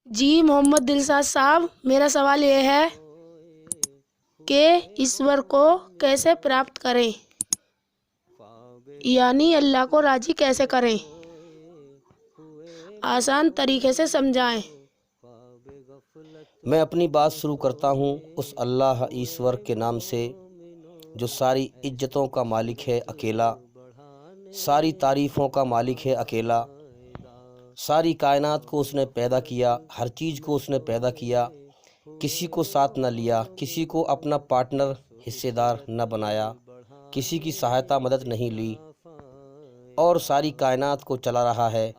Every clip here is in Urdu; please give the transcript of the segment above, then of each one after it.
جی محمد دلشاد صاحب، میرا سوال یہ ہے کہ ایشور کو کیسے پراپت کریں، یعنی اللہ کو راضی کیسے کریں؟ آسان طریقے سے سمجھائیں۔ میں اپنی بات شروع کرتا ہوں اس اللہ ایشور کے نام سے جو ساری عزتوں کا مالک ہے اکیلا، ساری تعریفوں کا مالک ہے اکیلا، ساری کائنات کو اس نے پیدا کیا، ہر چیز کو اس نے پیدا کیا، کسی کو ساتھ نہ لیا، کسی کو اپنا پارٹنر حصے دار نہ بنایا، کسی کی سہایتا مدد نہیں لی، اور ساری کائنات کو چلا رہا ہے،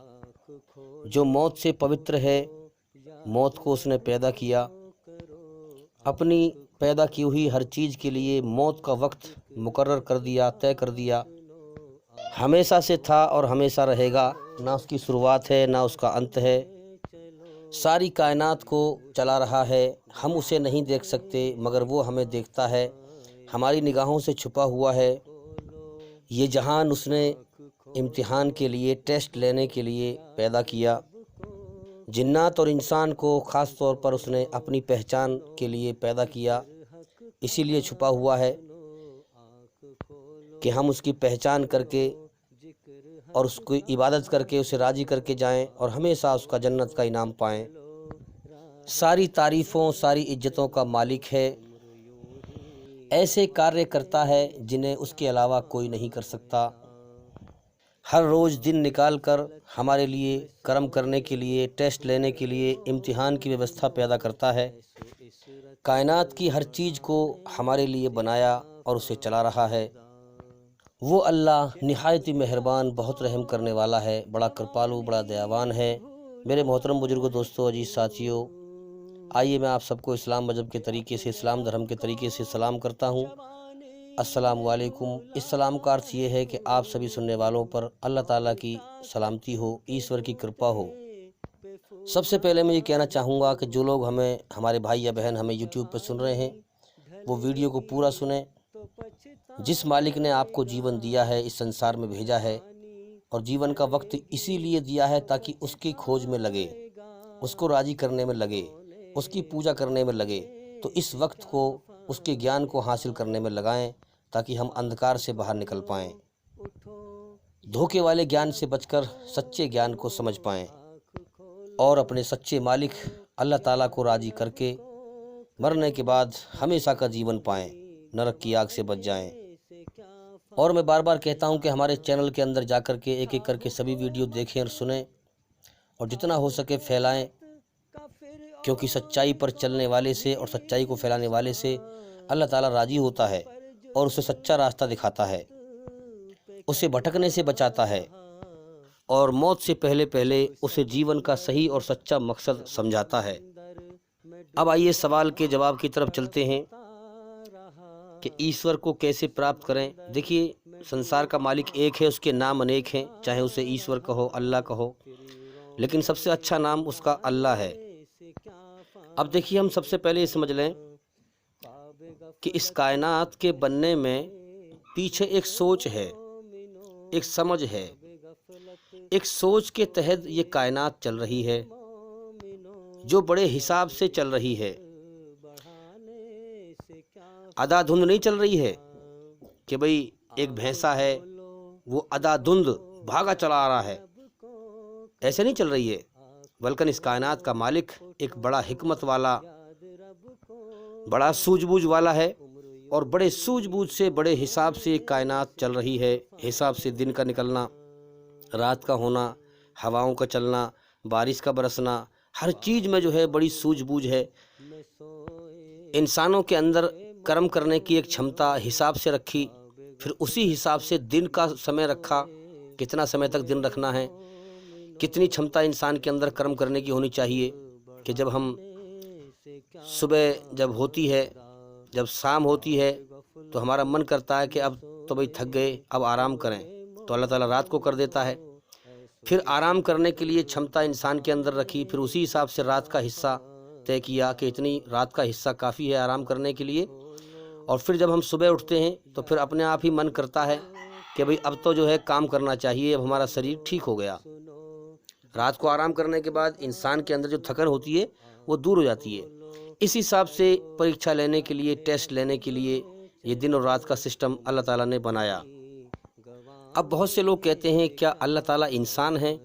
جو موت سے پوتر ہے۔ موت کو اس نے پیدا کیا، اپنی پیدا کی ہوئی ہر چیز کے لیے موت کا وقت مقرر کر دیا، طے کر دیا، ہمیشہ سے تھا اور ہمیشہ رہے گا، نہ اس کی شروعات ہے نہ اس کا انت ہے۔ ساری کائنات کو چلا رہا ہے، ہم اسے نہیں دیکھ سکتے مگر وہ ہمیں دیکھتا ہے، ہماری نگاہوں سے چھپا ہوا ہے۔ یہ جہان اس نے امتحان کے لیے، ٹیسٹ لینے کے لیے پیدا کیا۔ جنات اور انسان کو خاص طور پر اس نے اپنی پہچان کے لیے پیدا کیا، اسی لیے چھپا ہوا ہے کہ ہم اس کی پہچان کر کے اور اس کی عبادت کر کے اسے راضی کر کے جائیں اور ہمیشہ اس کا جنت کا انعام پائیں۔ ساری تعریفوں، ساری عزتوں کا مالک ہے، ایسے کاریہ کرتا ہے جنہیں اس کے علاوہ کوئی نہیں کر سکتا۔ ہر روز دن نکال کر ہمارے لیے کرم کرنے کے لیے، ٹیسٹ لینے کے لیے امتحان کی ویوستھا پیدا کرتا ہے۔ کائنات کی ہر چیز کو ہمارے لیے بنایا اور اسے چلا رہا ہے۔ وہ اللہ نہایت مہربان، بہت رحم کرنے والا ہے، بڑا کرپالو، بڑا دیاوان ہے۔ میرے محترم بزرگوں، دوستوں، عزیز ساتھیوں، آئیے میں آپ سب کو اسلام مذہب کے طریقے سے، اسلام دھرم کے طریقے سے سلام کرتا ہوں۔ السلام علیکم۔ اس سلام کا عرض یہ ہے کہ آپ سبھی سننے والوں پر اللہ تعالیٰ کی سلامتی ہو، ایشور کی کرپا ہو۔ سب سے پہلے میں یہ کہنا چاہوں گا کہ جو لوگ ہمارے بھائی یا بہن ہمیں یوٹیوب پہ سن رہے ہیں، وہ ویڈیو کو پورا سنیں۔ جس مالک نے آپ کو جیون دیا ہے، اس سنسار میں بھیجا ہے، اور جیون کا وقت اسی لیے دیا ہے تاکہ اس کی کھوج میں لگے، اس کو راضی کرنے میں لگے، اس کی پوجا کرنے میں لگے، تو اس وقت کو اس کے گیان کو حاصل کرنے میں لگائیں تاکہ ہم اندھکار سے باہر نکل پائیں، دھوکے والے گیان سے بچ کر سچے گیان کو سمجھ پائیں، اور اپنے سچے مالک اللہ تعالیٰ کو راضی کر کے مرنے کے بعد ہمیشہ کا جیون پائیں، نرک کی آگ سے بچ جائیں۔ اور میں بار بار کہتا ہوں کہ ہمارے چینل کے اندر جا کر کے ایک ایک کر کے سبھی ویڈیو دیکھیں اور سنیں، اور جتنا ہو سکے پھیلائیں، کیونکہ سچائی پر چلنے والے سے اور سچائی کو پھیلانے والے سے اللہ تعالیٰ راضی ہوتا ہے اور اسے سچا راستہ دکھاتا ہے، اسے بھٹکنے سے بچاتا ہے، اور موت سے پہلے پہلے اسے جیون کا صحیح اور سچا مقصد سمجھاتا ہے۔ اب آئیے سوال کے جواب کی طرف چلتے ہیں کہ ایشور کو کیسے پراپت کریں۔ دیکھیے، سنسار کا مالک ایک ہے، اس کے نام انیک ہیں، چاہے اسے ایشور کہو، اللہ کہو، لیکن سب سے اچھا نام اس کا اللہ ہے۔ اب دیکھیے، ہم سب سے پہلے یہ سمجھ لیں کہ اس کائنات کے بننے میں پیچھے ایک سوچ ہے، ایک سمجھ ہے، ایک سوچ کے تحت یہ کائنات چل رہی ہے، جو بڑے حساب سے چل رہی ہے، ادا دھند نہیں چل رہی ہے کہ بھئی ایک بھینسا ہے وہ ادا دھند بھاگا چلا آ رہا ہے، ایسے نہیں چل رہی ہے، بلکہ اس کائنات کا مالک ایک بڑا حکمت والا، بڑا سوجھ بوجھ والا ہے، اور بڑے سوجھ بوجھ سے، بڑے حساب سے یہ کائنات چل رہی ہے۔ حساب سے دن کا نکلنا، رات کا ہونا، ہواؤں کا چلنا، بارش کا برسنا، ہر چیز میں جو ہے بڑی سوجھ بوجھ ہے۔ انسانوں کے اندر کرم کرنے کی ایک چھمتا حساب سے رکھی، پھر اسی حساب سے دن کا سمے رکھا، کتنا سمے تک دن رکھنا ہے، کتنی چھمتا انسان کے اندر کرم کرنے کی ہونی چاہیے کہ جب ہم صبح جب ہوتی ہے، جب شام ہوتی ہے، تو ہمارا من کرتا ہے کہ اب تو بھئی تھک گئے، اب آرام کریں، تو اللہ تعالیٰ رات کو کر دیتا ہے۔ پھر آرام کرنے کے لیے چھمتا انسان کے اندر رکھی، پھر اسی حساب سے رات کا حصہ طے کیا کہ اتنی رات کا حصہ کافی ہے آرام کرنے کے لیے، اور پھر جب ہم صبح اٹھتے ہیں تو پھر اپنے آپ ہی من کرتا ہے کہ بھئی اب تو جو ہے کام کرنا چاہیے، اب ہمارا شریر ٹھیک ہو گیا، رات کو آرام کرنے کے بعد انسان کے اندر جو تھکن ہوتی ہے وہ دور ہو جاتی ہے۔ اس حساب سے پریکشا لینے کے لیے، ٹیسٹ لینے کے لیے یہ دن اور رات کا سسٹم اللہ تعالیٰ نے بنایا۔ اب بہت سے لوگ کہتے ہیں کیا اللہ تعالیٰ انسان ہے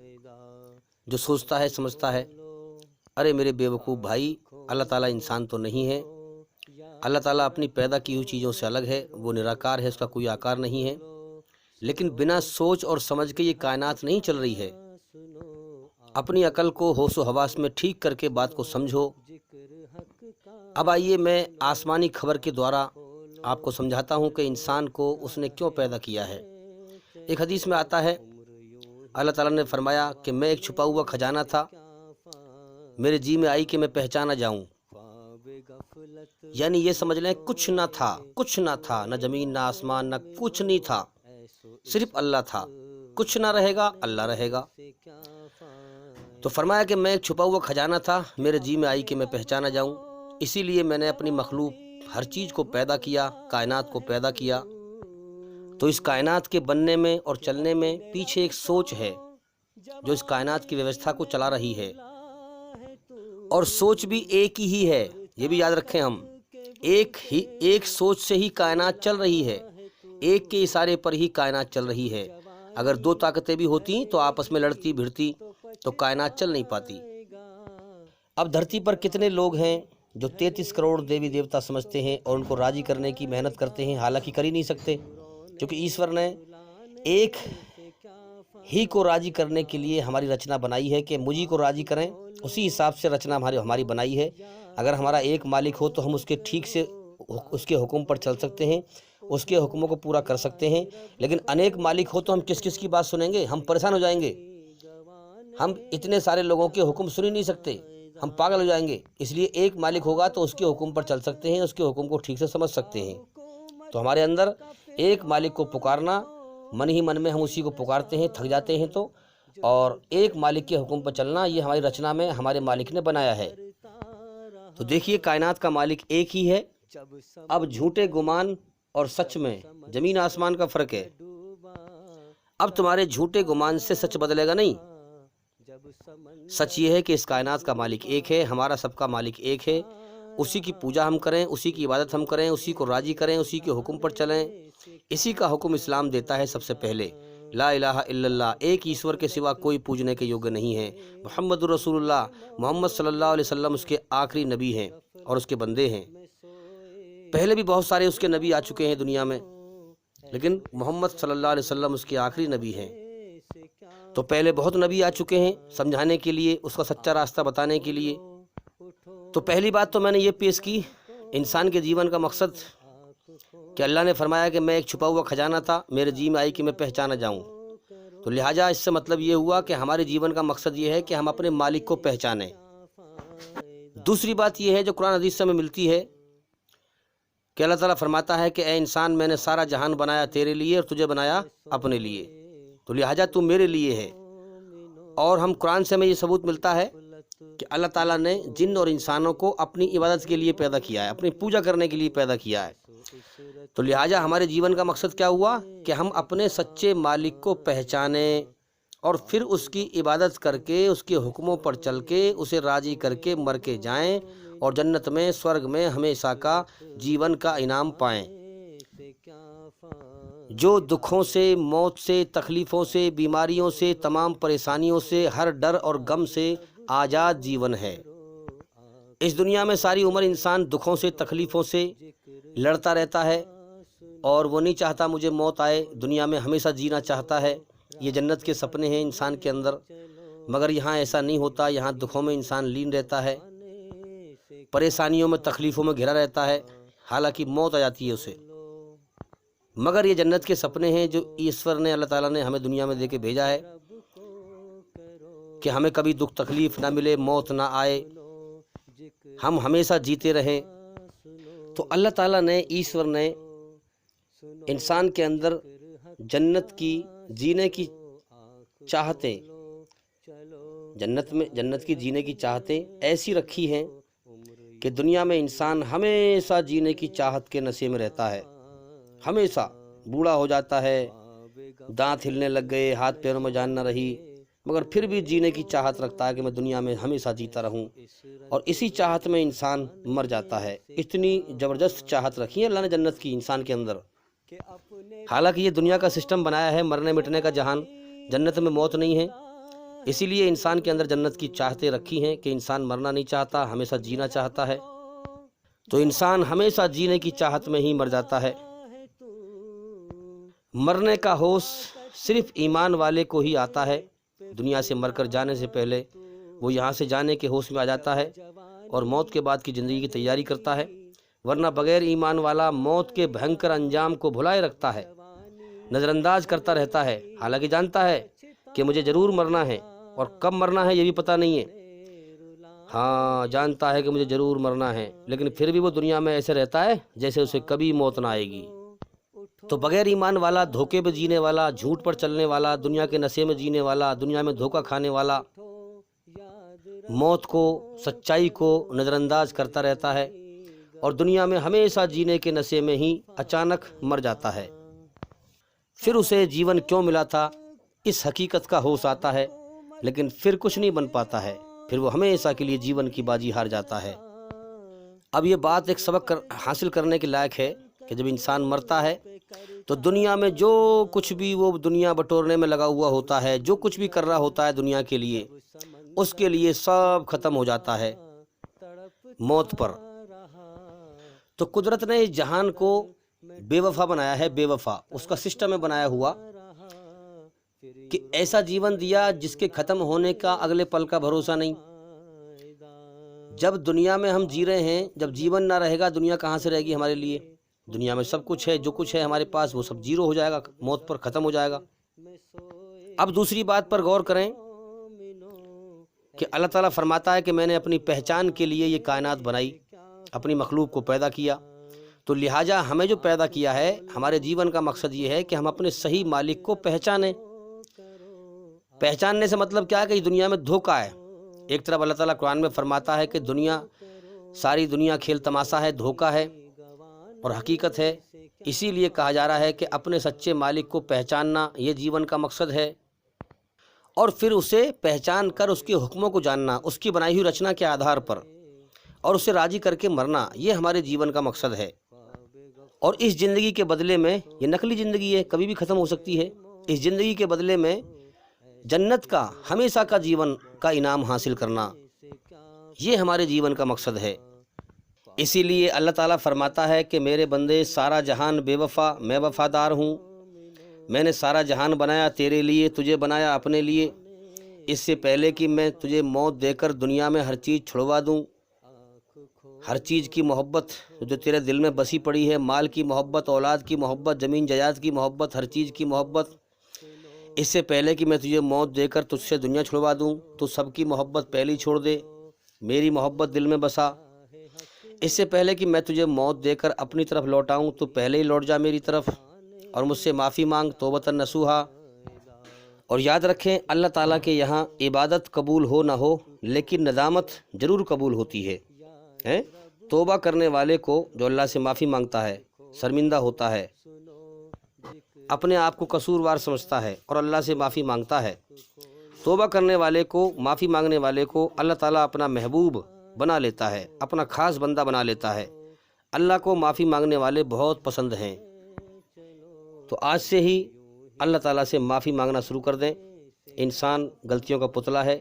جو سوچتا ہے سمجھتا ہے؟ ارے میرے بیوقوف بھائی، اللہ تعالیٰ انسان تو نہیں ہے۔ اللہ تعالیٰ اپنی پیدا کی ہوئی چیزوں سے الگ ہے، وہ نراکار ہے، اس کا کوئی آکار نہیں ہے۔ لیکن بنا سوچ اور سمجھ کے یہ کائنات نہیں چل رہی ہے۔ اپنی عقل کو ہوش و حواس میں ٹھیک کر کے بات کو سمجھو۔ اب آئیے میں آسمانی خبر کے دوارا آپ کو سمجھاتا ہوں کہ انسان کو اس نے کیوں پیدا کیا ہے۔ ایک حدیث میں آتا ہے، اللہ تعالیٰ نے فرمایا کہ میں ایک چھپا ہوا خزانہ تھا، میرے جی میں آئی کہ میں پہچانا جاؤں۔ یعنی یہ سمجھ لیں کچھ نہ تھا، کچھ نہ تھا، نہ زمین نہ آسمان نہ کچھ نہیں تھا، صرف اللہ تھا۔ کچھ نہ رہے گا، اللہ رہے گا۔ تو فرمایا کہ میں ایک چھپا ہوا خزانہ تھا، میرے جی میں آئی کہ میں پہچانا جاؤں، اسی لیے میں نے اپنی مخلوق ہر چیز کو پیدا کیا، کائنات کو پیدا کیا۔ تو اس کائنات کے بننے میں اور چلنے میں پیچھے ایک سوچ ہے جو اس کائنات کی ویوستھا کو چلا رہی ہے، اور سوچ بھی ایک ہی ہے، یہ بھی یاد رکھیں ہم، ایک سوچ سے ہی کائنات چل رہی ہے، ایک کے اشارے پر ہی کائنات چل رہی ہے۔ اگر دو طاقتیں بھی ہوتی تو آپس میں لڑتی بھڑتی تو کائنات چل نہیں پاتی۔ اب دھرتی پر کتنے لوگ ہیں جو 33 کروڑ دیوی دیوتا سمجھتے ہیں اور ان کو راضی کرنے کی محنت کرتے ہیں، حالانکہ کر ہی نہیں سکتے، کیونکہ ایشور نے ایک ہی کو راضی کرنے کے لیے ہماری رچنا بنائی ہے کہ مجھے کو راضی کریں، اسی حساب سے رچنا ہماری بنائی ہے۔ اگر ہمارا ایک مالک ہو تو ہم اس کے ٹھیک سے اس کے حکم پر چل سکتے ہیں، اس کے حکموں کو پورا کر سکتے ہیں۔ لیکن انیک مالک ہو تو ہم کس کس کی بات سنیں گے؟ ہم پریشان ہو جائیں گے، ہم اتنے سارے لوگوں کے حکم سن ہی نہیں سکتے، ہم پاگل ہو جائیں گے۔ اس لیے ایک مالک ہوگا تو اس کے حکم پر چل سکتے ہیں، اس کے حکم کو ٹھیک سے سمجھ سکتے ہیں۔ تو ہمارے اندر ایک مالک کو پکارنا، من ہی من میں ہم اسی کو پکارتے ہیں، تھک جاتے ہیں تو، اور ایک مالک کے حکم پر چلنا یہ ہماری رچنا میں ہمارے مالک نے بنایا ہے۔ تو دیکھیے کائنات کا مالک ایک ہی ہے۔ اب جھوٹے گمان اور سچ میں زمین آسمان کا فرق ہے۔ اب تمہارے جھوٹے گمان سے سچ بدلے گا نہیں۔ سچ یہ ہے کہ اس کائنات کا مالک ایک ہے، ہمارا سب کا مالک ایک ہے، اسی کی پوجا ہم کریں، اسی کی عبادت ہم کریں، اسی کو راضی کریں، اسی کے حکم پر چلیں۔ اسی کا حکم اسلام دیتا ہے سب سے پہلے، لا الہ الا اللہ، ایک ایشور کے سوا کوئی پوجنے کے یوگیہ نہیں ہے۔ محمد الرسول اللہ، محمد صلی اللہ علیہ وسلم اس کے آخری نبی ہیں اور اس کے بندے ہیں۔ پہلے بھی بہت سارے اس کے نبی آ چکے ہیں دنیا میں، لیکن محمد صلی اللہ علیہ وسلم اس کے آخری نبی ہیں۔ تو پہلے بہت نبی آ چکے ہیں سمجھانے کے لیے، اس کا سچا راستہ بتانے کے لیے۔ تو پہلی بات تو میں نے یہ پیش کی، انسان کے جیون کا مقصد، کہ اللہ نے فرمایا کہ میں ایک چھپا ہوا خزانہ تھا، میرے جی میں آئی کہ میں پہچانا جاؤں۔ تو لہٰذا اس سے مطلب یہ ہوا کہ ہمارے جیون کا مقصد یہ ہے کہ ہم اپنے مالک کو پہچانیں۔ دوسری بات یہ ہے جو قرآن حدیث سے ہمیں ملتی ہے کہ اللہ تعالیٰ فرماتا ہے کہ اے انسان، میں نے سارا جہان بنایا تیرے لیے اور تجھے بنایا اپنے لیے، تو لہٰذا تو میرے لیے ہے۔ اور ہم قرآن سے ہمیں یہ ثبوت ملتا ہے کہ اللہ تعالیٰ نے جن اور انسانوں کو اپنی عبادت کے لیے پیدا کیا ہے، اپنی پوجا کرنے کے لیے پیدا کیا ہے۔ تو لہٰذا ہمارے جیون کا مقصد کیا ہوا کہ ہم اپنے سچے مالک کو پہچانیں اور پھر اس کی عبادت کر کے، اس کے حکموں پر چل کے، اسے راضی کر کے مر کے جائیں اور جنت میں، سورگ میں ہمیشہ کا جیون کا انعام پائیں۔ جو دکھوں سے، موت سے، تکلیفوں سے، بیماریوں سے، تمام پریشانیوں سے، ہر ڈر اور غم سے آزاد جیون ہے۔ اس دنیا میں ساری عمر انسان دکھوں سے، تکلیفوں سے لڑتا رہتا ہے، اور وہ نہیں چاہتا مجھے موت آئے، دنیا میں ہمیشہ جینا چاہتا ہے۔ یہ جنت کے سپنے ہیں انسان کے اندر، مگر یہاں ایسا نہیں ہوتا، یہاں دکھوں میں انسان لین رہتا ہے، پریشانیوں میں، تکلیفوں میں گھرا رہتا ہے، حالانکہ موت آ جاتی ہے اسے۔ مگر یہ جنت کے سپنے ہیں جو ایشور نے، اللہ تعالیٰ نے ہمیں دنیا میں دے کے بھیجا ہے کہ ہمیں کبھی دکھ تکلیف نہ ملے، موت نہ آئے، ہم ہمیشہ جیتے رہیں۔ تو اللہ تعالیٰ نے، ایشور نے انسان کے اندر جنت کی جینے کی چاہتیں، جنت کی جینے کی چاہتیں ایسی رکھی ہیں کہ دنیا میں انسان ہمیشہ جینے کی چاہت کے نشے میں رہتا ہے، ہمیشہ بوڑھا ہو جاتا ہے، دانت ہلنے لگ گئے، ہاتھ پیروں میں جان نہ رہی، مگر پھر بھی جینے کی چاہت رکھتا ہے کہ میں دنیا میں ہمیشہ جیتا رہوں، اور اسی چاہت میں انسان مر جاتا ہے۔ اتنی زبردست چاہت رکھی ہے اللہ نے جنت کی انسان کے اندر۔ حالانکہ یہ دنیا کا سسٹم بنایا ہے مرنے مٹنے کا جہان، جنت میں موت نہیں ہے، اسی لیے انسان کے اندر جنت کی چاہتیں رکھی ہیں کہ انسان مرنا نہیں چاہتا، ہمیشہ جینا چاہتا ہے، تو انسان ہمیشہ جینے کی چاہت میں ہی مر جاتا ہے۔ مرنے کا ہوش صرف ایمان والے کو ہی آتا ہے، دنیا سے مر کر جانے سے پہلے وہ یہاں سے جانے کے ہوش میں آ جاتا ہے اور موت کے بعد کی زندگی کی تیاری کرتا ہے، ورنہ بغیر ایمان والا موت کے بھینکر انجام کو بھلائے رکھتا ہے، نظر انداز کرتا رہتا ہے، حالانکہ جانتا ہے کہ مجھے ضرور مرنا ہے، اور کب مرنا ہے یہ بھی پتہ نہیں ہے۔ ہاں جانتا ہے کہ مجھے ضرور مرنا ہے، لیکن پھر بھی وہ دنیا میں ایسے رہتا ہے جیسے اسے کبھی موت نہ آئے گی۔ تو بغیر ایمان والا، دھوکے پہ جینے والا، جھوٹ پر چلنے والا، دنیا کے نشے میں جینے والا، دنیا میں دھوکہ کھانے والا، موت کو، سچائی کو نظر انداز کرتا رہتا ہے اور دنیا میں ہمیشہ جینے کے نشے میں ہی اچانک مر جاتا ہے۔ پھر اسے جیون کیوں ملا تھا اس حقیقت کا ہوش آتا ہے، لیکن پھر کچھ نہیں بن پاتا ہے، پھر وہ ہمیشہ کے لیے جیون کی بازی ہار جاتا ہے۔ اب یہ بات ایک سبق حاصل کرنے کے لائق ہے کہ جب انسان مرتا ہے تو دنیا میں جو کچھ بھی وہ دنیا بٹورنے میں لگا ہوا ہوتا ہے، جو کچھ بھی کر رہا ہوتا ہے دنیا کے لیے، اس کے لیے سب ختم ہو جاتا ہے موت پر۔ تو قدرت نے اس جہان کو بے وفا بنایا ہے، بے وفا اس کا سسٹم ہے بنایا ہوا کہ ایسا جیون دیا جس کے ختم ہونے کا اگلے پل کا بھروسہ نہیں۔ جب دنیا میں ہم جی رہے ہیں، جب جیون نہ رہے گا دنیا کہاں سے رہے گی ہمارے لیے؟ دنیا میں سب کچھ ہے، جو کچھ ہے ہمارے پاس وہ سب زیرو ہو جائے گا، موت پر ختم ہو جائے گا۔ اب دوسری بات پر غور کریں کہ اللہ تعالیٰ فرماتا ہے کہ میں نے اپنی پہچان کے لیے یہ کائنات بنائی، اپنی مخلوق کو پیدا کیا، تو لہٰذا ہمیں جو پیدا کیا ہے، ہمارے جیون کا مقصد یہ ہے کہ ہم اپنے صحیح مالک کو پہچانیں۔ پہچاننے سے مطلب کیا ہے کہ اس دنیا میں دھوکہ ہے۔ ایک طرف اللہ تعالیٰ قرآن میں فرماتا ہے کہ دنیا، ساری دنیا کھیل تماشا ہے، دھوکہ ہے اور حقیقت ہے، اسی لیے کہا جا رہا ہے کہ اپنے سچے مالک کو پہچاننا یہ جیون کا مقصد ہے، اور پھر اسے پہچان کر اس کے حکموں کو جاننا، اس کی بنائی ہوئی رچنا کے آدھار پر، اور اسے راضی کر کے مرنا، یہ ہمارے جیون کا مقصد ہے۔ اور اس زندگی کے بدلے میں، یہ نقلی زندگی ہے، کبھی بھی ختم ہو سکتی ہے، اس زندگی کے بدلے میں جنت کا، ہمیشہ کا جیون کا انعام حاصل کرنا، یہ ہمارے جیون کا مقصد ہے۔ اسی لیے اللہ تعالیٰ فرماتا ہے کہ میرے بندے سارا جہان بے وفا، میں وفادار ہوں، میں نے سارا جہان بنایا تیرے لیے، تجھے بنایا اپنے لیے، اس سے پہلے کہ میں تجھے موت دے کر دنیا میں ہر چیز چھڑوا دوں، ہر چیز کی محبت جو تیرے دل میں بسی پڑی ہے، مال کی محبت، اولاد کی محبت، زمین جائیداد کی محبت، ہر چیز کی محبت، اس سے پہلے کہ میں تجھے موت دے کر تجھ سے دنیا چھڑوا دوں، تو سب کی محبت پہلے ہی چھوڑ دے، میری محبت دل میں بسا۔ اس سے پہلے کہ میں تجھے موت دے کر اپنی طرف لوٹاؤں تو پہلے ہی لوٹ جا میری طرف اور مجھ سے معافی مانگ، توبۃ نصوحا۔ اور یاد رکھیں اللہ تعالیٰ کے یہاں عبادت قبول ہو نہ ہو لیکن ندامت ضرور قبول ہوتی ہے۔ توبہ کرنے والے کو جو اللہ سے معافی مانگتا ہے، شرمندہ ہوتا ہے، اپنے آپ کو قصوروار سمجھتا ہے اور اللہ سے معافی مانگتا ہے، توبہ کرنے والے کو، معافی مانگنے والے کو اللہ تعالیٰ اپنا محبوب بنا لیتا ہے، اپنا خاص بندہ بنا لیتا ہے۔ اللہ کو معافی مانگنے والے بہت پسند ہیں۔ تو آج سے ہی اللہ تعالیٰ سے معافی مانگنا شروع کر دیں۔ انسان غلطیوں کا پتلا ہے،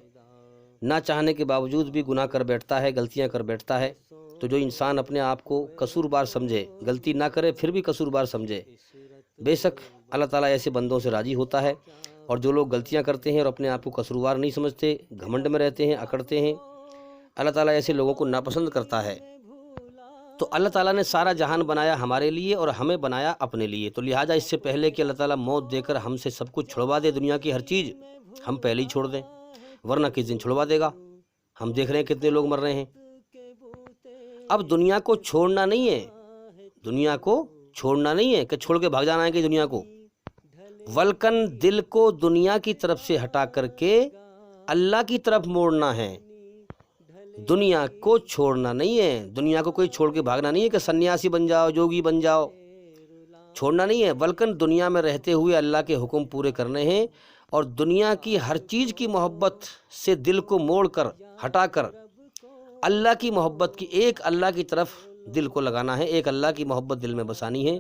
نہ چاہنے کے باوجود بھی گناہ کر بیٹھتا ہے، غلطیاں کر بیٹھتا ہے۔ تو جو انسان اپنے آپ کو قصوروار سمجھے، غلطی نہ کرے پھر بھی قصوروار سمجھے، بے شک اللہ تعالیٰ ایسے بندوں سے راضی ہوتا ہے۔ اور جو لوگ غلطیاں کرتے ہیں اور اپنے آپ کو قصوروار نہیں سمجھتے، گھمنڈ میں رہتے ہیں، اکڑتے ہیں، اللہ تعالیٰ ایسے لوگوں کو ناپسند کرتا ہے۔ تو اللہ تعالیٰ نے سارا جہان بنایا ہمارے لیے اور ہمیں بنایا اپنے لیے، تو لہٰذا اس سے پہلے کہ اللہ تعالیٰ موت دے کر ہم سے سب کچھ چھڑوا دے، دنیا کی ہر چیز، ہم پہلے ہی چھوڑ دیں، ورنہ کس دن چھڑوا دے گا۔ ہم دیکھ رہے ہیں کتنے لوگ مر رہے ہیں۔ اب دنیا کو چھوڑنا نہیں ہے، دنیا کو چھوڑنا نہیں ہے کہ چھوڑ کے بھاگ جانا ہے کہ دنیا کو، ولکن دل کو دنیا کی طرف سے ہٹا کر کے اللہ کی طرف موڑنا ہے۔ دنیا کو چھوڑنا نہیں ہے، دنیا کو کوئی چھوڑ کے بھاگنا نہیں ہے کہ سنیاسی بن جاؤ، جوگی بن جاؤ، چھوڑنا نہیں ہے، بلکہ دنیا میں رہتے ہوئے اللہ کے حکم پورے کرنے ہیں اور دنیا کی ہر چیز کی محبت سے دل کو موڑ کر ہٹا کر اللہ کی محبت کی ایک اللہ کی طرف دل کو لگانا ہے، ایک اللہ کی محبت دل میں بسانی ہے۔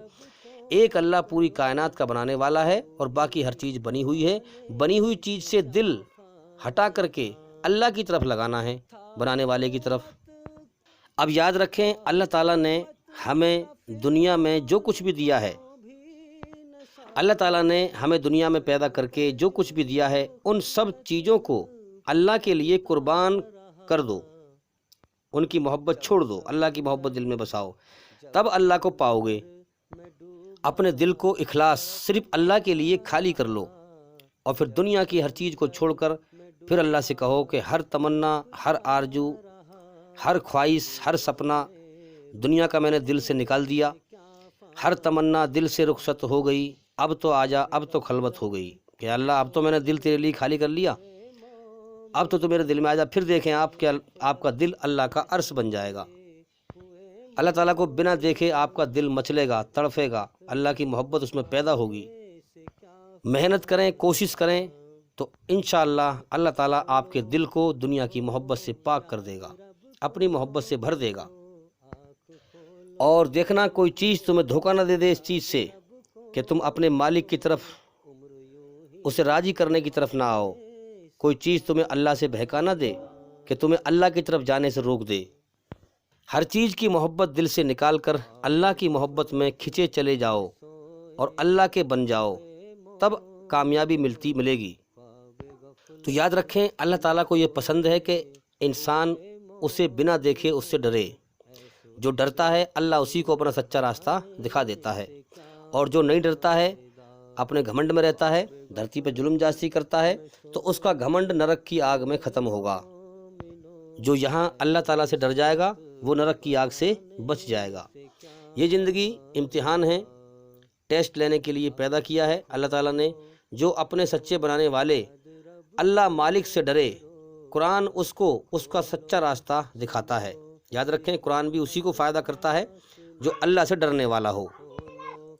ایک اللہ پوری کائنات کا بنانے والا ہے اور باقی ہر چیز بنی ہوئی ہے۔ بنی ہوئی چیز سے دل ہٹا کر کے اللہ کی طرف لگانا ہے، بنانے والے کی طرف۔ اب یاد رکھیں، اللہ تعالیٰ نے ہمیں دنیا میں جو کچھ بھی دیا ہے، اللہ تعالیٰ نے ہمیں دنیا میں پیدا کر کے جو کچھ بھی دیا ہے، ان سب چیزوں کو اللہ کے لیے قربان کر دو، ان کی محبت چھوڑ دو، اللہ کی محبت دل میں بساؤ، تب اللہ کو پاؤ گے۔ اپنے دل کو اخلاص صرف اللہ کے لیے خالی کر لو، اور پھر دنیا کی ہر چیز کو چھوڑ کر پھر اللہ سے کہو کہ ہر تمنا، ہر آرزو، ہر خواہش، ہر سپنا دنیا کا میں نے دل سے نکال دیا، ہر تمنا دل سے رخصت ہو گئی، اب تو آجا، اب تو خلوت ہو گئی کہ اللہ اب تو میں نے دل تیرے لیے خالی کر لیا، اب تو میرے دل میں آجا۔ پھر دیکھیں آپ کا دل اللہ کا عرش بن جائے گا۔ اللہ تعالیٰ کو بنا دیکھے آپ کا دل مچلے گا، تڑفے گا، اللہ کی محبت اس میں پیدا ہوگی۔ محنت کریں، کوشش کریں تو انشاءاللہ اللہ تعالیٰ آپ کے دل کو دنیا کی محبت سے پاک کر دے گا، اپنی محبت سے بھر دے گا۔ اور دیکھنا کوئی چیز تمہیں دھوکہ نہ دے دے اس چیز سے کہ تم اپنے مالک کی طرف، اسے راضی کرنے کی طرف نہ آؤ۔ کوئی چیز تمہیں اللہ سے بہکا نہ دے کہ تمہیں اللہ کی طرف جانے سے روک دے۔ ہر چیز کی محبت دل سے نکال کر اللہ کی محبت میں کھنچے چلے جاؤ اور اللہ کے بن جاؤ، تب کامیابی ملے گی۔ تو یاد رکھیں، اللہ تعالیٰ کو یہ پسند ہے کہ انسان اسے بنا دیکھے اس سے ڈرے۔ جو ڈرتا ہے اللہ اسی کو اپنا سچا راستہ دکھا دیتا ہے، اور جو نہیں ڈرتا ہے، اپنے گھمنڈ میں رہتا ہے، دھرتی پہ ظلم جاستی کرتا ہے، تو اس کا گھمنڈ نرک کی آگ میں ختم ہوگا۔ جو یہاں اللہ تعالیٰ سے ڈر جائے گا وہ نرک کی آگ سے بچ جائے گا۔ یہ زندگی امتحان ہے، ٹیسٹ لینے کے لیے پیدا کیا ہے اللہ تعالیٰ نے۔ جو اپنے سچے بنانے والے اللہ مالک سے ڈرے، قرآن اس کو اس کا سچا راستہ دکھاتا ہے۔ یاد رکھیں، قرآن بھی اسی کو فائدہ کرتا ہے جو اللہ سے ڈرنے والا ہو۔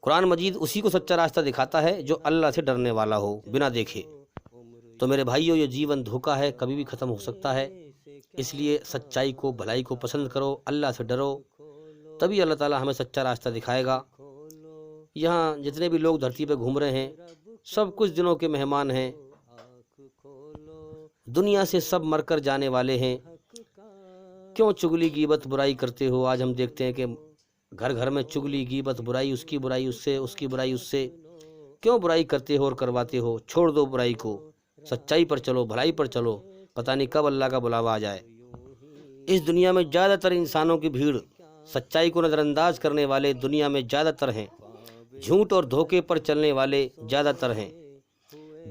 قرآن مجید اسی کو سچا راستہ دکھاتا ہے جو اللہ سے ڈرنے والا ہو بنا دیکھے۔ تو میرے بھائیو، یہ جیون دھوکا ہے، کبھی بھی ختم ہو سکتا ہے، اس لیے سچائی کو، بھلائی کو پسند کرو، اللہ سے ڈرو، تبھی اللہ تعالیٰ ہمیں سچا راستہ دکھائے گا۔ یہاں جتنے بھی لوگ دھرتی پہ گھوم رہے ہیں، سب کچھ دنوں کے مہمان ہیں، دنیا سے سب مر کر جانے والے ہیں۔ کیوں چگلی غیبت برائی کرتے ہو؟ آج ہم دیکھتے ہیں کہ گھر گھر میں چگلی غیبت برائی، اس کی برائی اس سے، اس کی برائی اس سے۔ کیوں برائی کرتے ہو اور کرواتے ہو؟ چھوڑ دو برائی کو، سچائی پر چلو، بھلائی پر چلو، پتہ نہیں کب اللہ کا بلاوا آ جائے۔ اس دنیا میں زیادہ تر انسانوں کی بھیڑ سچائی کو نظر انداز کرنے والے دنیا میں زیادہ تر ہیں، جھوٹ اور دھوکے پر چلنے والے زیادہ تر ہیں،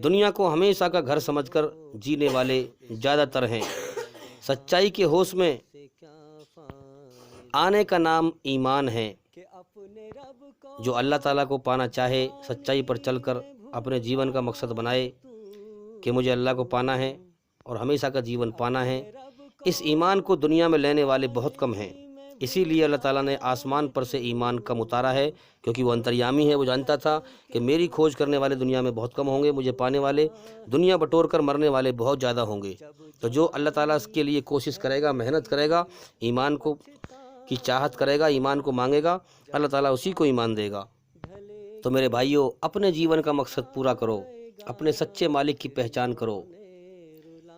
دنیا کو ہمیشہ کا گھر سمجھ کر جینے والے زیادہ تر ہیں۔ سچائی کے ہوش میں آنے کا نام ایمان ہے۔ جو اللہ تعالیٰ کو پانا چاہے، سچائی پر چل کر اپنے جیون کا مقصد بنائے کہ مجھے اللہ کو پانا ہے اور ہمیشہ کا جیون پانا ہے، اس ایمان کو دنیا میں لینے والے بہت کم ہیں۔ اسی لیے اللہ تعالیٰ نے آسمان پر سے ایمان کم اتارا ہے، کیونکہ وہ انتریامی ہے۔ وہ جانتا تھا کہ میری کھوج کرنے والے دنیا میں بہت کم ہوں گے، مجھے پانے والے، دنیا بٹور کر مرنے والے بہت زیادہ ہوں گے۔ تو جو اللہ تعالیٰ اس کے لیے کوشش کرے گا، محنت کرے گا، ایمان کو کی چاہت کرے گا، ایمان کو مانگے گا، اللہ تعالیٰ اسی کو ایمان دے گا۔ تو میرے بھائیوں، اپنے جیون کا مقصد پورا کرو، اپنے سچے مالک کی پہچان کرو۔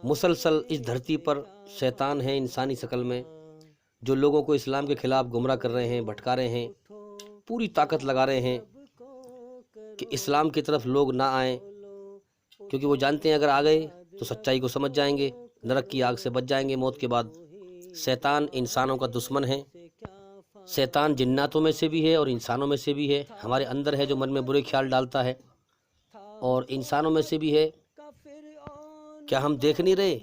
مسلسل اس دھرتی پر شیطان ہے انسانی شکل میں، جو لوگوں کو اسلام کے خلاف گمراہ کر رہے ہیں، بھٹکا رہے ہیں، پوری طاقت لگا رہے ہیں کہ اسلام کی طرف لوگ نہ آئیں، کیونکہ وہ جانتے ہیں اگر آ گئے تو سچائی کو سمجھ جائیں گے، نرک کی آگ سے بچ جائیں گے موت کے بعد۔ شیطان انسانوں کا دشمن ہے، شیطان جناتوں میں سے بھی ہے اور انسانوں میں سے بھی ہے، ہمارے اندر ہے جو من میں برے خیال ڈالتا ہے، اور انسانوں میں سے بھی ہے۔ کیا ہم دیکھ نہیں رہے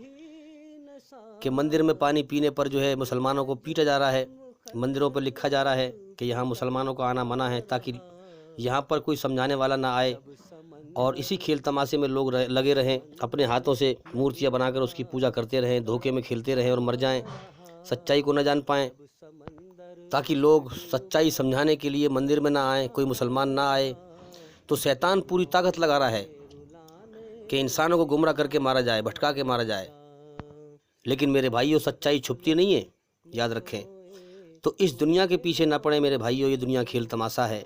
کہ مندر میں پانی پینے پر جو ہے مسلمانوں کو پیٹا جا رہا ہے، مندروں پر لکھا جا رہا ہے کہ یہاں مسلمانوں کو آنا منع ہے، تاکہ یہاں پر کوئی سمجھانے والا نہ آئے، اور اسی کھیل تماشے میں لوگ لگے رہیں، اپنے ہاتھوں سے مورتیاں بنا کر اس کی پوجا کرتے رہیں، دھوکے میں کھیلتے رہیں اور مر جائیں، سچائی کو نہ جان پائیں، تاکہ لوگ سچائی سمجھانے کے لیے مندر میں نہ آئیں، کوئی مسلمان نہ آئے۔ تو شیطان پوری طاقت لگا رہا ہے کہ انسانوں کو گمراہ کر کے مارا جائے، بھٹکا کے مارا جائے، لیکن میرے بھائیوں سچائی چھپتی نہیں ہے، یاد رکھیں۔ تو اس دنیا کے پیچھے نہ پڑے میرے بھائیوں، یہ دنیا کھیل تماشا ہے۔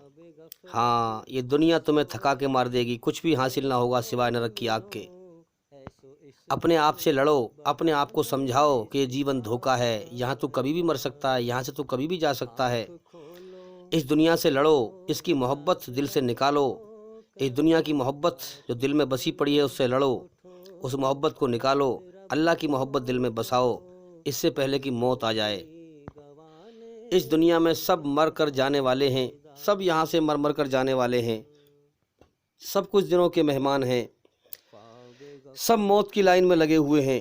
ہاں، یہ دنیا تمہیں تھکا کے مار دے گی، کچھ بھی حاصل نہ ہوگا سوائے نرک کی آگ کے۔ اپنے آپ سے لڑو، اپنے آپ کو سمجھاؤ کہ یہ جیون دھوکا ہے، یہاں تو کبھی بھی مر سکتا ہے، یہاں سے تو کبھی بھی جا سکتا ہے۔ اس دنیا سے لڑو، اس کی محبت دل سے نکالو، اس دنیا کی محبت جو دل میں بسی پڑی ہے اس سے لڑو، اس محبت کو نکالو، اللہ کی محبت دل میں بساؤ، اس سے پہلے کہ موت آ جائے۔ اس دنیا میں سب مر کر جانے والے ہیں، سب یہاں سے مر کر جانے والے ہیں، سب کچھ دنوں کے مہمان ہیں، سب موت کی لائن میں لگے ہوئے ہیں۔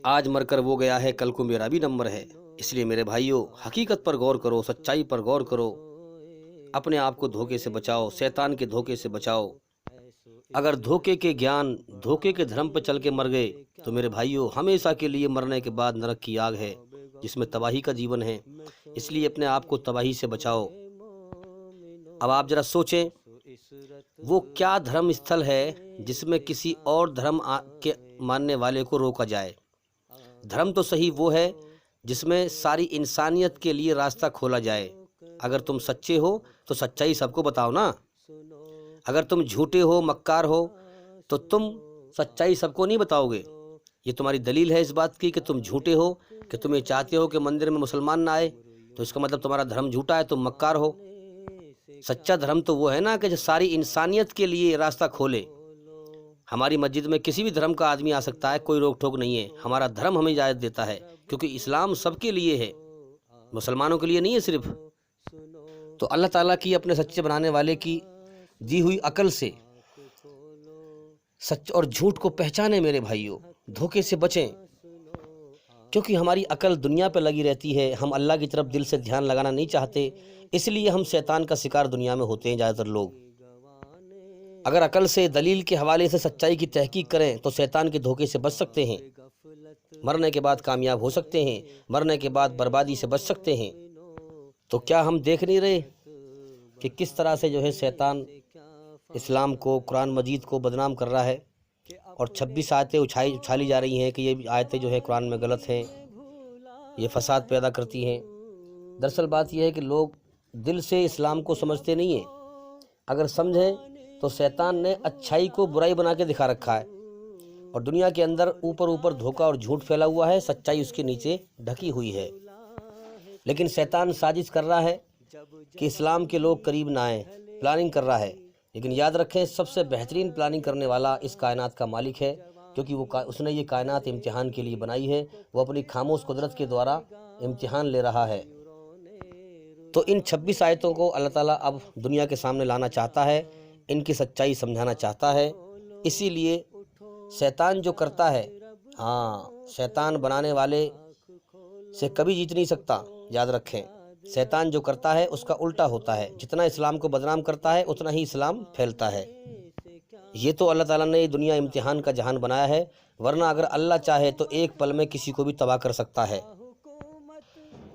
آج مر کر وہ گیا ہے، کل کو میرا بھی نمبر ہے۔ اس لیے میرے بھائیوں، حقیقت پر غور کرو، سچائی پر غور کرو، اپنے آپ کو دھوکے سے بچاؤ، شیطان کے دھوکے سے بچاؤ۔ اگر دھوکے کے گیان، دھوکے کے دھرم پہ چل کے مر گئے تو میرے بھائیوں ہمیشہ کے لیے مرنے کے بعد نرک کی آگ ہے، جس میں تباہی کا جیون ہے۔ اس لیے اپنے آپ کو تباہی سے بچاؤ۔ اب آپ ذرا سوچیں، وہ کیا دھرم استھل ہے جس میں کسی اور دھرم کے ماننے والے کو روکا جائے؟ دھرم تو صحیح وہ ہے جس میں ساری انسانیت کے لیے راستہ کھولا جائے۔ اگر تم سچے ہو تو سچائی سب کو بتاؤ نا۔ اگر تم جھوٹے ہو، مکار ہو، تو تم سچائی سب کو نہیں بتاؤ گے۔ یہ تمہاری دلیل ہے اس بات کی کہ تم جھوٹے ہو، کہ تم یہ چاہتے ہو کہ مندر میں مسلمان نہ آئے، تو اس کا مطلب تمہارا دھرم جھوٹا ہے، تم مکار ہو۔ سچا دھرم تو وہ ہے نا کہ جو ساری انسانیت کے لیے راستہ کھولے۔ ہماری مسجد میں کسی بھی دھرم کا آدمی آ سکتا ہے، کوئی روک ٹوک نہیں ہے، ہمارا دھرم ہمیں اجازت دیتا ہے، کیونکہ اسلام سب کے لیے ہے، مسلمانوں کے لیے نہیں ہے صرف۔ تو اللہ تعالیٰ کی اپنے سچے بنانے والے کی دی ہوئی عقل سے سچ اور جھوٹ کو پہچانے میرے بھائیوں، دھوکے سے بچیں، کیونکہ ہماری عقل دنیا پہ لگی رہتی ہے، ہم اللہ کی طرف دل سے دھیان لگانا نہیں چاہتے، اس لیے ہم شیطان کا شکار دنیا میں ہوتے ہیں زیادہ تر لوگ۔ اگر عقل سے، دلیل کے حوالے سے سچائی کی تحقیق کریں تو شیطان کے دھوکے سے بچ سکتے ہیں، مرنے کے بعد کامیاب ہو سکتے ہیں، مرنے کے بعد بربادی سے بچ سکتے ہیں۔ تو کیا ہم دیکھ نہیں رہے کہ کس طرح سے جو ہے شیطان اسلام کو، قرآن مجید کو بدنام کر رہا ہے، اور 26 آیتیں اچھالی جا رہی ہیں کہ یہ آیتیں جو ہے قرآن میں غلط ہیں، یہ فساد پیدا کرتی ہیں۔ دراصل بات یہ ہے کہ لوگ دل سے اسلام کو سمجھتے نہیں ہیں۔ اگر سمجھیں تو شیطان نے اچھائی کو برائی بنا کے دکھا رکھا ہے، اور دنیا کے اندر اوپر دھوکہ اور جھوٹ پھیلا ہوا ہے، سچائی اس کے نیچے ڈھکی ہوئی ہے۔ لیکن شیطان سازش کر رہا ہے کہ اسلام کے لوگ قریب نہ آئیں، پلاننگ کر رہا ہے۔ لیکن یاد رکھیں، سب سے بہترین پلاننگ کرنے والا اس کائنات کا مالک ہے، کیونکہ اس نے یہ کائنات امتحان کے لیے بنائی ہے، وہ اپنی خاموش قدرت کے دوارا امتحان لے رہا ہے۔ تو ان 26 آیتوں کو اللہ تعالیٰ اب دنیا کے سامنے لانا چاہتا ہے، ان کی سچائی سمجھانا چاہتا ہے۔ اسی لیے شیطان جو کرتا ہے، شیطان بنانے والے سے کبھی جیت نہیں سکتا، یاد رکھیں۔ شیطان جو کرتا ہے اس کا الٹا ہوتا ہے، جتنا اسلام کو بدنام کرتا ہے اتنا ہی اسلام پھیلتا ہے۔ یہ تو اللہ تعالیٰ نے دنیا امتحان کا جہان بنایا ہے، ورنہ اگر اللہ چاہے تو ایک پل میں کسی کو بھی تباہ کر سکتا ہے۔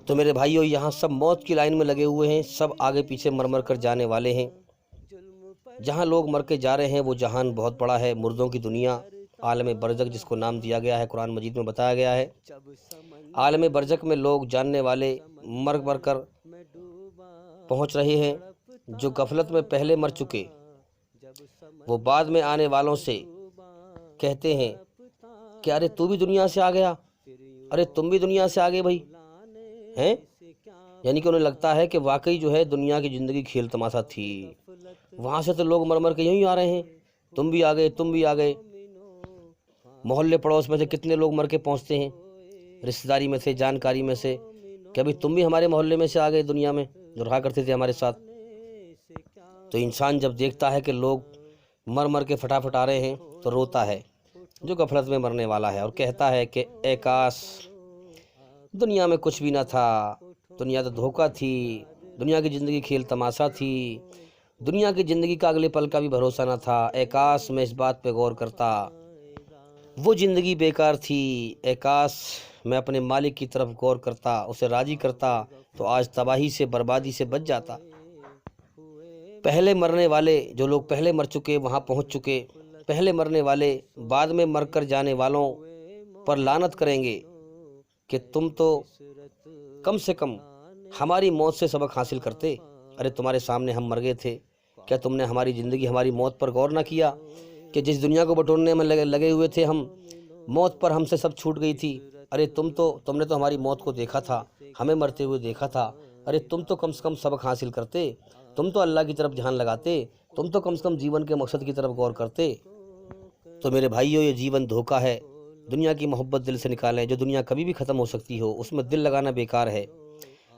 تو میرے بھائیوں، یہاں سب موت کی لائن میں لگے ہوئے ہیں، سب آگے پیچھے مر کر جانے والے ہیں۔ جہاں لوگ مر کے جا رہے ہیں وہ جہان بہت بڑا ہے، مردوں کی دنیا، عالم برزخ جس کو نام دیا گیا ہے، قرآن مجید میں بتایا گیا ہے۔ عالم برزخ میں لوگ جاننے والے مر کر پہنچ رہے ہیں۔ جو غفلت میں پہلے مر چکے، وہ بعد میں آنے والوں سے کہتے ہیں کہ ارے تو بھی دنیا سے آ گیا، ارے تم بھی دنیا سے آگے بھائی ہیں۔ یعنی کہ انہیں لگتا ہے کہ واقعی جو ہے دنیا کی زندگی کھیل تماشا تھی، وہاں سے تو لوگ مر کے یوں آ رہے ہیں، تم بھی آ گئے، تم بھی آ گئے۔ محلے پڑوس میں سے کتنے لوگ مر کے پہنچتے ہیں، رشتہ داری میں سے، جانکاری میں سے، کہ ابھی تم بھی ہمارے محلے میں سے آ گئے، دنیا میں جو رہا کرتے تھے ہمارے ساتھ۔ تو انسان جب دیکھتا ہے کہ لوگ مر کے فٹافٹ آ رہے ہیں تو روتا ہے، جو غفلت میں مرنے والا ہے، اور کہتا ہے کہ اے کاش دنیا میں کچھ بھی نہ تھا، دنیا تو دھوکہ تھی، دنیا کی زندگی کھیل تماشا تھی، دنیا کی زندگی کا اگلے پل کا بھی بھروسہ نہ تھا، اے کاش میں اس بات پہ غور کرتا، وہ زندگی بیکار تھی، اے کاش میں اپنے مالک کی طرف غور کرتا، اسے راضی کرتا، تو آج تباہی سے، بربادی سے بچ جاتا۔ پہلے مرنے والے، جو لوگ پہلے مر چکے، وہاں پہنچ چکے، پہلے مرنے والے بعد میں مر کر جانے والوں پر لعنت کریں گے کہ تم تو کم سے کم ہماری موت سے سبق حاصل کرتے. ارے تمہارے سامنے ہم مر گئے تھے، کیا تم نے ہماری زندگی ہماری موت پر غور نہ کیا کہ جس دنیا کو بٹورنے میں لگے ہوئے تھے ہم، موت پر ہم سے سب چھوٹ گئی تھی. ارے تم نے تو ہماری موت کو دیکھا تھا، ہمیں مرتے ہوئے دیکھا تھا. ارے تم تو کم سے کم سبق حاصل کرتے، تم تو اللہ کی طرف دھیان لگاتے، تم تو کم سے کم جیون کے مقصد کی طرف غور کرتے. تو میرے بھائیو، یہ جیون دھوکہ ہے. دنیا کی محبت دل سے نکالیں. جو دنیا کبھی بھی ختم ہو سکتی ہو، اس میں دل لگانا بیکار ہے.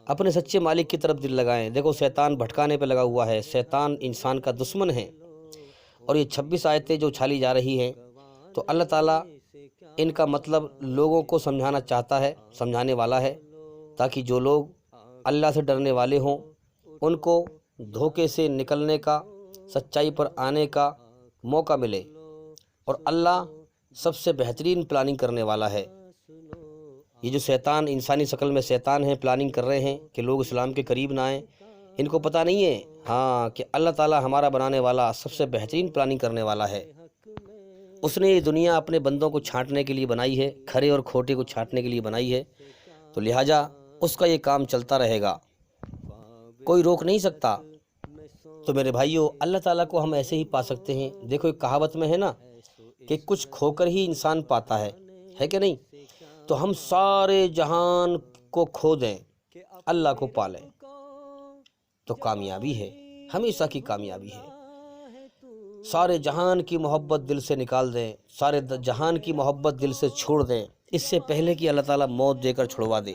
اپنے سچے مالک کی طرف دل لگائیں. دیکھو شیطان بھٹکانے پہ لگا ہوا ہے، شیطان انسان کا دشمن ہے. اور یہ 26 آیتیں جو چھالی جا رہی ہیں، تو اللہ تعالیٰ ان کا مطلب لوگوں کو سمجھانا چاہتا ہے، سمجھانے والا ہے، تاکہ جو لوگ اللہ سے ڈرنے والے ہوں ان کو دھوکے سے نکلنے کا، سچائی پر آنے کا موقع ملے. اور اللہ سب سے بہترین پلاننگ کرنے والا ہے. یہ جو شیطان انسانی شکل میں شیطان ہیں، پلاننگ کر رہے ہیں کہ لوگ اسلام کے قریب نہ آئیں، ان کو پتہ نہیں ہے ہاں کہ اللہ تعالیٰ ہمارا بنانے والا سب سے بہترین پلاننگ کرنے والا ہے. اس نے یہ دنیا اپنے بندوں کو چھانٹنے کے لیے بنائی ہے، کھرے اور کھوٹے کو چھانٹنے کے لیے بنائی ہے. تو لہٰذا اس کا یہ کام چلتا رہے گا، کوئی روک نہیں سکتا. تو میرے بھائیو، اللہ تعالیٰ کو ہم ایسے ہی پا سکتے ہیں. دیکھو ایک کہاوت میں ہے نا کہ کچھ کھو کر ہی انسان پاتا ہے کہ نہیں؟ تو ہم سارے جہان کو کھو دیں، اللہ کو پالیں تو کامیابی ہے، ہمیشہ کی کامیابی ہے. سارے جہان کی محبت دل سے نکال دیں، سارے جہان کی محبت دل سے چھوڑ دیں، اس سے پہلے کہ اللہ تعالیٰ موت دے کر چھڑوا دے.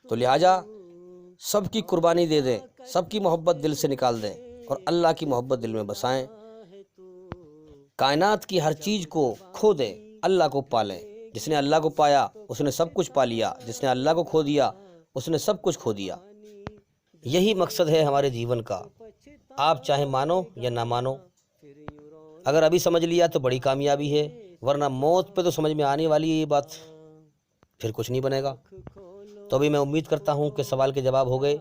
تو لہٰذا سب کی قربانی دے دیں، سب کی محبت دل سے نکال دیں اور اللہ کی محبت دل میں بسائیں. کائنات کی ہر چیز کو کھو دیں، اللہ کو پالیں. جس نے اللہ کو پایا اس نے سب کچھ پا لیا، جس نے اللہ کو کھو دیا اس نے سب کچھ کھو دیا. یہی مقصد ہے ہمارے جیون کا. آپ چاہے مانو یا نہ مانو، اگر ابھی سمجھ لیا تو بڑی کامیابی ہے، ورنہ موت پہ تو سمجھ میں آنے والی ہے یہ بات، پھر کچھ نہیں بنے گا. تو ابھی میں امید کرتا ہوں کہ سوال کے جواب ہو گئے،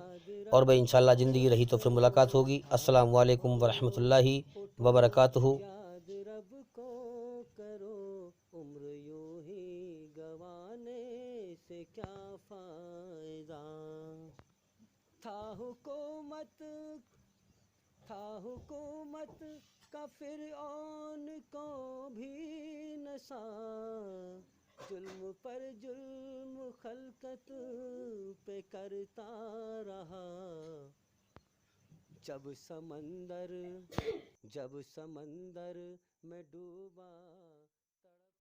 اور بھائی انشاءاللہ زندگی رہی تو پھر ملاقات ہوگی. السلام علیکم ورحمۃ اللہ وبرکاتہ. رب کو کرو عمر یوں ہی گوانے سے کیا فائدہ. تھا حکومت کا فرعون کو بھی نسا، ظلم پر ظلم خلقت پہ کرتا رہا. جب سمندر میں ڈوبا